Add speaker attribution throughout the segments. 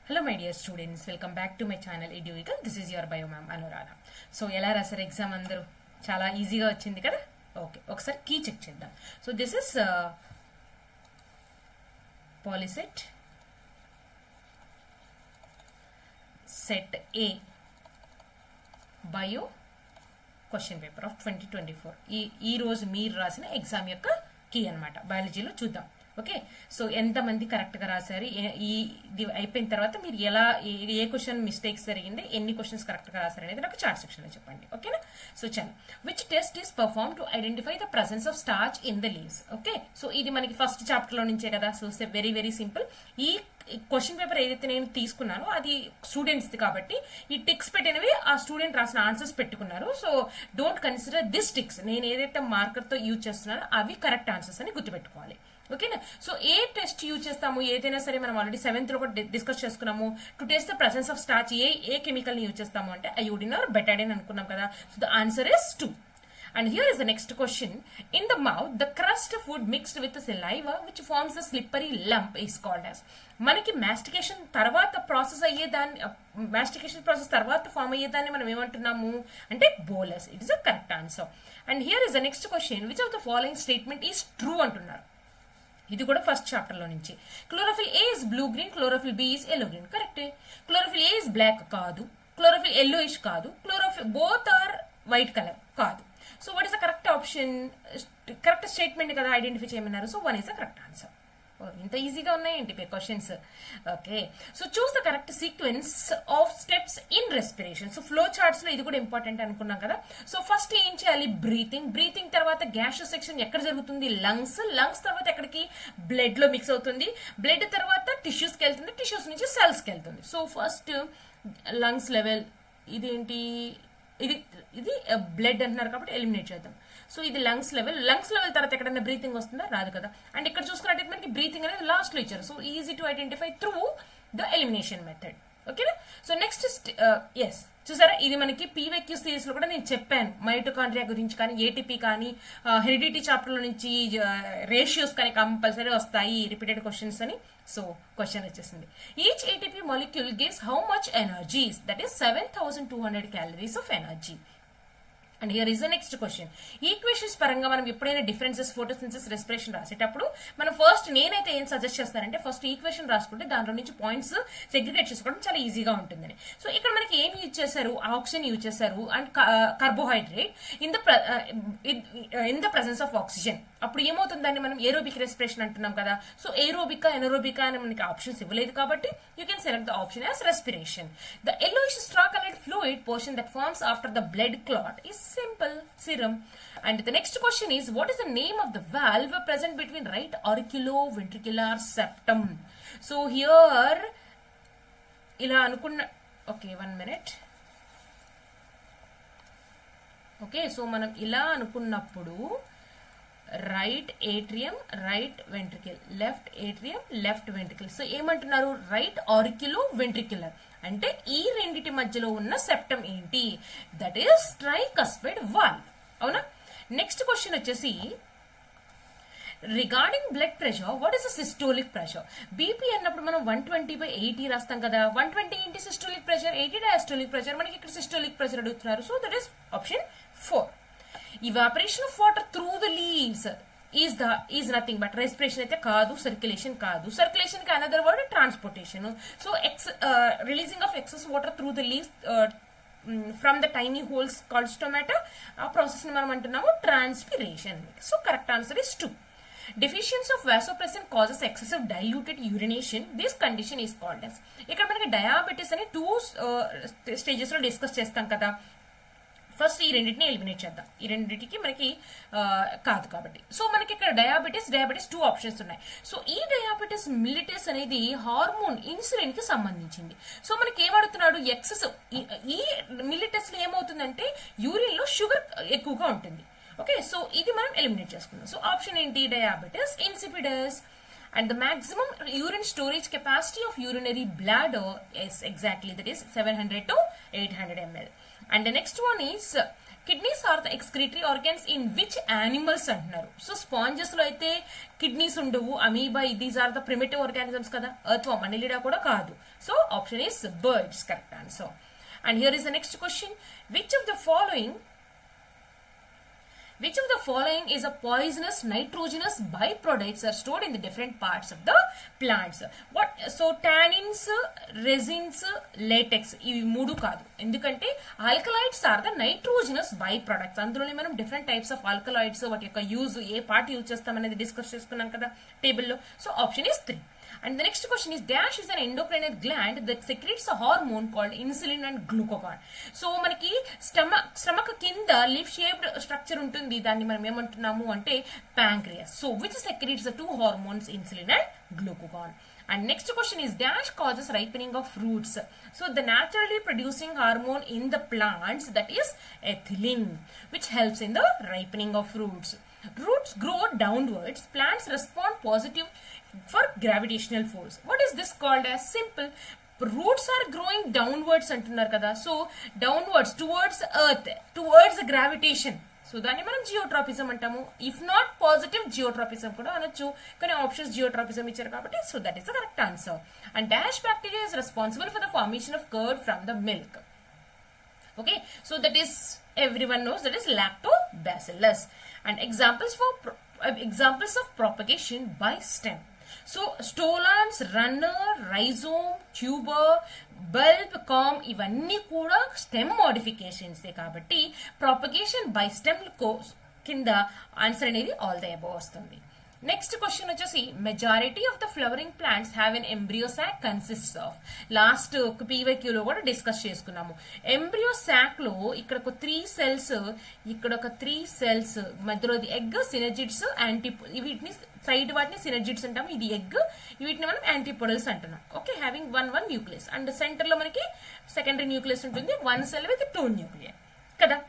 Speaker 1: Hello my dear students, welcome back to my channel Eduvical. This is your bio ma'am Anuradha. So ela rasar exam andaru chala easy ga vachindi kada. Okay, okasari key check cheddam. So this is Polyset set A bio question paper of 2024. ఈ రోజు మీరు రాసిన exam యొక్క key అన్నమాట. బయాలజీలో చూద్దాం. Okay, so ఎంతమంది కరెక్ట్గా రాశారు, ఇది అయిపోయిన తర్వాత మీరు ఎలా ఏ క్వశ్చన్ మిస్టేక్స్ జరిగింది, ఎన్ని క్వశ్చన్స్ కరెక్ట్గా రాశారు అనేది నాకు చార్ట్ సెక్షన్లో చెప్పండి. ఓకేనా? సో చలో, which test is perform to identify the presence of starch in the leaves. Okay, so ఇది మనకి ఫస్ట్ చాప్టర్లో నుంచే కదా. So very very simple. ఈ క్వశ్చన్ పేపర్ ఏదైతే నేను తీసుకున్నానో అది స్టూడెంట్స్ది కాబట్టి ఈ టిక్స్ పెట్టినవి ఆ స్టూడెంట్ రాసిన ఆన్సర్స్ పెట్టుకున్నారు. So don't consider this ticks. నేను ఏదైతే మార్కర్తో యూజ్ చేస్తున్నానో అవి కరెక్ట్ ఆన్సర్స్ అని గుర్తుపెట్టుకోవాలి. ఓకేనా? సో ఏ టెస్ట్ యూజ్ చేస్తాము, ఏదైనా సరే మనం ఆల్రెడీ 7th లో కూడా డిస్కస్ చేసుకున్నాము. To test the presence of starch A chemical ని యూజ్ చేస్తాము అంటే అయోడిన్ ఆర్ బెటాడిన్ అనుకున్నాం కదా. So the answer is 2. And here is the next question. In the mouth, the crust food mixed with the saliva which forms a slippery lump is called as. మనకి mastication తర్వాత process అయ్యేదాన్ని, mastication process తర్వాత form అయ్యేదాన్ని మనం ఏమంటున్నాము అంటే bolus. It is a correct answer. And here is the next question. Which of the following statement is true అంటున్నారు. ఇది కూడా ఫస్ట్ చాప్టర్ లో నుంచి. Chlorophyll A is blue green, chlorophyll B is yellow green. కరెక్టే. Chlorophyll A is black కాదు, chlorophyll yellowish కాదు, chlorophyll both are white colour కాదు. So what is the correct option? Correct statement కదా identify చేయమన్నారు. So 1 is the correct answer. ఇంత ఈజీగా ఉన్నాయేంటి questions? Okay, so choose the correct sequence of steps in respiration. So flow charts లో ఇది కూడా important అనుకున్నాం కదా. సో ఫస్ట్ ఏం చేయాలి? బ్రీతింగ్ తర్వాత గ్యాషియస్ సెక్షన్ ఎక్కడ జరుగుతుంది? లంగ్స్ తర్వాత ఎక్కడికి? బ్లడ్ లో మిక్స్ అవుతుంది. బ్లడ్ తర్వాత టిష్యూస్ కి వెళ్తుంది, టిష్యూస్ నుంచి సెల్స్ కి వెళ్తుంది. సో ఫస్ట్ లంగ్స్ లెవెల్ ఇదేంటి? ఇది బ్లడ్ అంటున్నారు కాబట్టి ఎలిమినేట్ చేద్దాం. సో ఇది లంగ్స్ లెవెల్ తర్వాత ఎక్కడైనా బ్రీతింగ్ వస్తుందా? రాదు కదా. అండ్ ఇక్కడ చూసుకున్నట్టయితే మనకి బ్రీతింగ్ అనేది లాస్ట్ లో ఇచ్చారు. So easy to identify through the elimination method. ఓకేనా? సో నెక్స్ట్ ఎస్ చూసారా, ఇది మనకి పీవైక్యూ సిరీస్ లో కూడా నేను చెప్పాను. మైటోకాండ్రియా గురించి కానీ, ఏటీపీ కానీ, హెరిడిటీ చాప్టర్ లో నుంచి రేషియోస్ కానీ కంపల్సరీ వస్తాయి రిపీటెడ్ క్వశ్చన్స్ అని. సో క్వశ్చన్ వచ్చేసింది. Each ATP molecule gives how much energy? That is 7200 calories of energy. And here is the next question. Equations పరంగా మనం ఎప్పుడైనా డిఫరెన్సెస్, ఫోటోసిన్థసిస్, రెస్పిరేషన్ రాసేటప్పుడు మనం ఫస్ట్ నేనైతే ఏం సజెస్ట్ చేస్తానంటే ఫస్ట్ ఈక్వేషన్ రాసుకుంటే దాంట్లో నుంచి పాయింట్స్ సెగ్రిగేట్ చేసుకోవడం చాలా ఈజీగా ఉంటుందని. సో ఇక్కడ మనకి ఏం యూజ్ చేశారు? ఆక్సిజన్ యూజ్ చేశారు and carbohydrate in the presence of oxygen. అప్పుడు ఏమవుతుందని మనం ఏరోబిక్ రెస్పిరేషన్ అంటున్నాం కదా. సో ఏరోబికా ఎనరోబికా అని మనకి ఆప్షన్స్ ఇవ్వలేదు కాబట్టి you can select the option as respiration. The yellowish straw colored fluid portion that forms after the blood clot is simple serum. And the next question is, what is the name of the valve present between right auriculoventricular septum? So here ila anukunna, okay, 1 minute. Okay, so manam ila anukunnappudu right atrium, right ventricle, left atrium, left ventricle. So ఏమంటున్నారు? Right ఆరిక్యులో ventricular అంటే ఈ రెండిటి మధ్యలో ఉన్న septum ఏంటి? That is tricuspid valve. అవునా? Next question వచ్చేసి regarding blood pressure, what is the systolic pressure? BP అన్నప్పుడు మనం 120/80 రాస్తాం కదా. 120 ఏంటి సిస్టోలిక్ ప్రెషర్, 80 డయాస్టోలిక్ ప్రెషర్. మనకి ఇక్కడ సిస్టోలిక్ ప్రెషర్ అడుగుతున్నారు. So that is option 4. Evaporation of water through the leaves is nothing but respiration అయితే కాదు, circulation కాదు. Circulation కి another word transportation. So releasing of excess water through the leaves from the tiny holes called stomata, ఆ process ని మనం అంటున్నాము transpiration. So correct answer is 2. Deficiency of vasopressin causes excessive diluted urination. This condition is called as. ఇక్కడ మనకి diabetes అని 2 stages లో discuss చేస్తాం కదా. ఫస్ట్ ఈ రెండింటిని ఎలిమినేట్ చేద్దాం. ఈ రెండింటికి మనకి కాదు కాబట్టి. సో మనకి ఇక్కడ డయాబెటిస్ 2 ఆప్షన్స్ ఉన్నాయి. సో ఈ డయాబెటిస్ మిలిటస్ అనేది హార్మోన్ ఇన్సులిన్ కి సంబంధించింది. సో మనకి ఏమడుతున్నాడు? ఎక్సెస్ ఈ మిలిటస్ లో ఏమవుతుందంటే యూరిన్ లో షుగర్ ఎక్కువగా ఉంటుంది. ఓకే, సో ఇది మనం ఎలిమినేట్ చేసుకుందాం. సో ఆప్షన్ ఏంటి? Diabetes insipidus. And the maximum urine storage capacity of urinary bladder is exactly, that is 700 to 800 ml. And the next one is kidneys are the excretory organs in which animals అంటున్నారు. So sponges లో అయితే kidneys ఉండవు. Amoeba these are the primitive organisms కదా. Earthworm annelida కూడా కాదు. So option is birds correct answer. And here is the next question. Which of the following is a poisonous nitrogenous byproducts are stored in the different parts of the plants? So tannins, resins, latex ఇవి మూడు కాదు. ఎందుకంటే alkaloids are the nitrogenous by products. అందులోనే మనం different types of alkaloids వాటి యొక్క use a part use చేస్తాం అనేది డిస్కస్ చేసుకున్నాం కదా టేబుల్లో. So option is 3. And the next question is dash is an endocrine gland that secretes a hormone called insulin and glucagon. So మనకి stomach కింద leaf shaped structure ఉంటుంది. దాన్ని మనం ఏమంటున్నాము అంటే pancreas. So which secretes the two hormones insulin and glucagon? And next question is dash causes ripening of fruits. So the naturally producing hormone in the plants, that is ethylene, which helps in the ripening of fruits. Roots grow downwards. Plants respond positive for gravitational force. What is this called as? Simple. Roots are growing downwards అంటున్నారు కదా. So downwards towards earth, towards gravitation. So దాన్ని మనం జియోట్రాపిజం అంటాము. If not positive జియోట్రాపిజం కూడా అనొచ్చు. కానీ options జియోట్రాపిజం ఇచ్చారు కాబట్టి so that is the correct answer. And dash bacteria is responsible for the formation of curd from the milk. Okay, so that is everyone knows that is lactobacillus. And examples of propagation by stem. So stolons, runner, rhizome, tuber, bulb, corm ఇవన్నీ కూడా stem modifications కాబట్టి propagation by stem కింద answer అనేది all the above వస్తుంది. Next question వచ్చేసి majority of the flowering plants have an embryo sock consist of. Last PYQ లో కూడా discuss చేసుకున్నాము. ఎంబ్రియో సాక్ లో ఇక్కడ ఒక 3 సెల్స్, ఇక్కడ ఒక 3 సెల్స్, మధ్యలోది ఎగ్, సినర్జిడ్స్, వీటిని సైడ్ వాటిని సినర్జిడ్స్ అంటాము. ఇది ఎగ్, వీటిని మనం యాంటీపోడల్స్ అంటున్నాం. Okay, having 1 nucleus. And centre లో మనకి సెకండరీ న్యూక్లియస్ ఉంటుంది, 1 సెల్ విత్ 2 న్యూక్లియై కదా.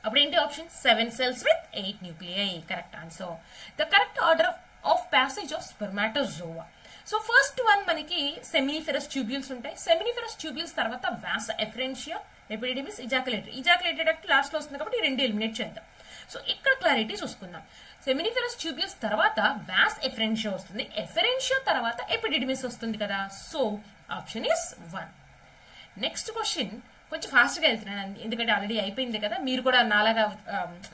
Speaker 1: అప్పుడు ఏంటి option? 7 cells with 8 nuclei. Correct answer. The correct order of passage of spermatozoa. So first one మనకి సెమినిఫెరస్ ట్యూబ్యూల్స్ ఉంటాయి. సెమినిఫెరస్ ట్యూబ్యూల్స్ తర్వాత వాస్ ఎఫరెన్షియా, ఎపిడిడిమిస్, ఇజాకులేటరీ. ఇజాకులేటెడ్ అంటే లాస్ట్ లో వస్తుంది కాబట్టి 2 ఎలిమినేట్ చేద్దాం. సో ఇక్కడ క్లారిటీ చూసుకుందాం. సెమినిఫెరస్ ట్యూబ్యూల్స్ తర్వాత వాస్ ఎఫరెన్షియా వస్తుంది, ఎఫరెన్షియా తర్వాత ఎపిడిడిమిస్ వస్తుంది కదా. So option is 1. Next question కొంచెం ఫాస్ట్ గా వెళ్తున్నాను ఎందుకంటే ఆల్రెడీ అయిపోయింది కదా. మీరు కూడా నాలాగా,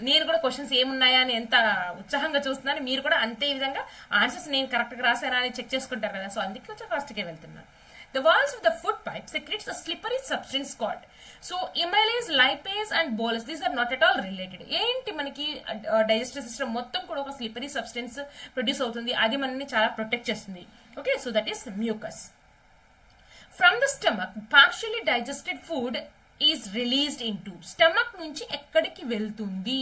Speaker 1: నేను కూడా క్వశ్చన్స్ ఏమున్నాయా అని ఎంత ఉత్సాహంగా చూస్తున్నాను, మీరు కూడా అంతే విధంగా ఆన్సర్స్ నేను కరెక్ట్ గా రాసానా అని చెక్ చేసుకుంటారు కదా. సో అందుకే కొంచెం ఫాస్ట్ గా వెళ్తున్నాను. The walls of the food pipe secretes a slippery substance called. So amylase, lipase and bolus, these are not at all related. ఏంటి మనకి డైజెస్టివ్ సిస్టమ్ మొత్తం కూడా ఒక స్లిప్పరీ సబ్స్టెన్స్ ప్రొడ్యూస్ అవుతుంది, అది మనల్ని చాలా ప్రొటెక్ట్ చేస్తుంది. Okay, so that is mucus. From the stomach, partially digested food is released into. Stomach నుంచి ఎక్కడికి వెళ్తుంది?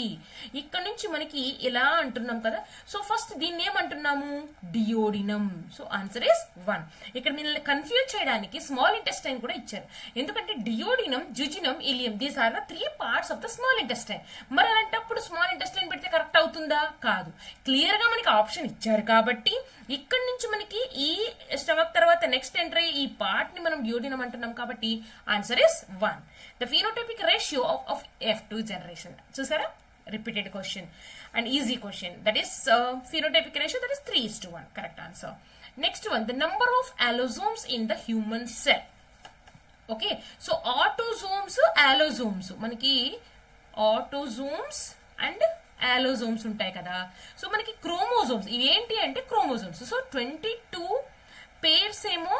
Speaker 1: ఇక్కడ నుంచి మనకి ఇలా అంటున్నాం కదా. సో ఫస్ట్ దీన్ని ఏమంటున్నాము? డియోడినం. So answer is 1. ఇక్కడ మిమ్మల్ని కన్ఫ్యూజ్ చేయడానికి స్మాల్ ఇంటెస్టైన్ కూడా ఇచ్చారు. ఎందుకంటే duodenum, jejunum, ileum, these are the 3 parts of the small intestine. మరి అలాంటప్పుడు స్మాల్ ఇంటెస్టైన్ పెడితే కరెక్ట్ అవుతుందా? కాదు. క్లియర్ గా మనకి ఆప్షన్ ఇచ్చారు కాబట్టి ఇక్కడ నుంచి మనకి ఈ స్టమక్ తర్వాత నెక్స్ట్ ఎంటర్ అయ్యి ఈ పార్ట్ ని మనం డియోడినం అంటున్నాం కాబట్టి answer is 1. The phenotypic ratio of F2 generation. చూసారా? Repeated question and easy question. That is phenotypic ratio, that is 3:1. Correct answer. Next one, the number of allosomes in the human cell. Okay, so autosomes, allosomes. మనకి autosomes and allosomes ఉంటాయి కదా. So మనకి chromosomes ఇవి ఏంటి అంటే chromosomes. So 22 pairs ఏమో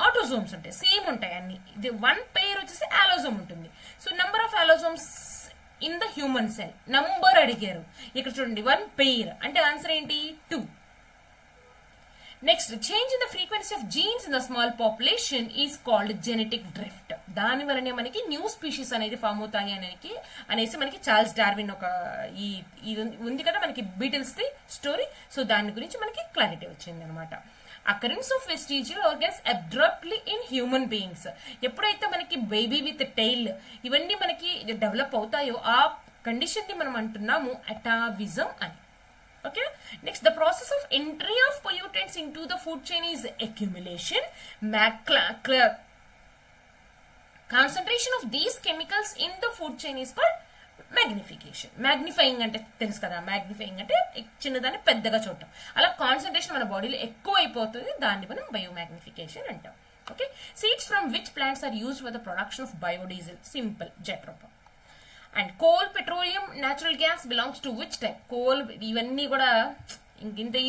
Speaker 1: autosomes ఉంటాయి, same ఉంటాయి అన్ని. ఇది 1 pair వచ్చేసి ఆలోజోమ్ ఉంటుంది. So number of allosomes in the human cell number అడిగారు. ఇక్కడ చూడండి 1 pair అంటే ఆన్సర్ ఏంటి? 2. Next, change in the frequency of genes in the small population is called genetic drift. దాని వలనే మనకి న్యూ స్పీషీస్ అనేది ఫామ్ అవుతాయి అనేసి మనకి చార్ల్స్ డార్విన్ ఒక ఇది ఉంది కదా మనకి బీటిల్స్ ది స్టోరీ. సో దాని గురించి మనకి క్లారిటీ వచ్చింది అనమాట. Occurrence of vestigial organs abruptly in human beings. ఎప్పుడైతే మనకి బేబీ విత్ టైల్ ఇవన్నీ మనకి డెవలప్ అవుతాయో ఆ కండిషన్ ని మనం అంటున్నాము అటావిజం అని. Okay, next, the process of entry of pollutants in to the food chain is accumulation. Concentration of these chemicals in the food chain is called magnification. Magnifying అంటే తెలుసు కదా, మ్యాగ్నిఫైయింగ్ అంటే చిన్నదాన్ని పెద్దగా చూడటం. అలా కాన్సన్ట్రేషన్ మన బాడీలో ఎక్కువ అయిపోతుంది, దాన్ని మనం బయోమాగ్నిఫికేషన్ అంటాం. Okay, seeds from which plants are used for the production of biodiesel? Simple, jatropha. And coal, petroleum, natural gas belongs to which type? Coal, ఇవన్నీ కూడా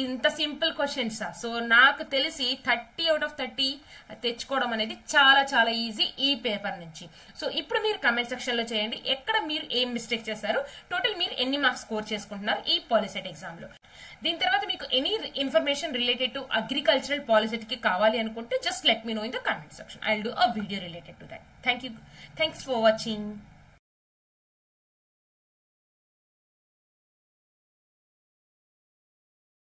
Speaker 1: ఇంత సింపుల్ క్వశ్చన్స్. సో నాకు తెలిసి 30/30 తెచ్చుకోవడం అనేది చాలా చాలా ఈజీ ఈ పేపర్ నుంచి. సో ఇప్పుడు మీరు కమెంట్ సెక్షన్ లో చేయండి, ఎక్కడ మీరు ఏం మిస్టేక్ చేశారు, టోటల్ మీరు ఎన్ని మార్క్స్ స్కోర్ చేసుకుంటున్నారు ఈ పాలిసెట్ ఎగ్జామ్ లో. దీని తర్వాత మీకు any information related to agricultural POLYCET కి కావాలి అనుకుంటే just let me know in the comment section. I will do a video related to that. Thanks for watching.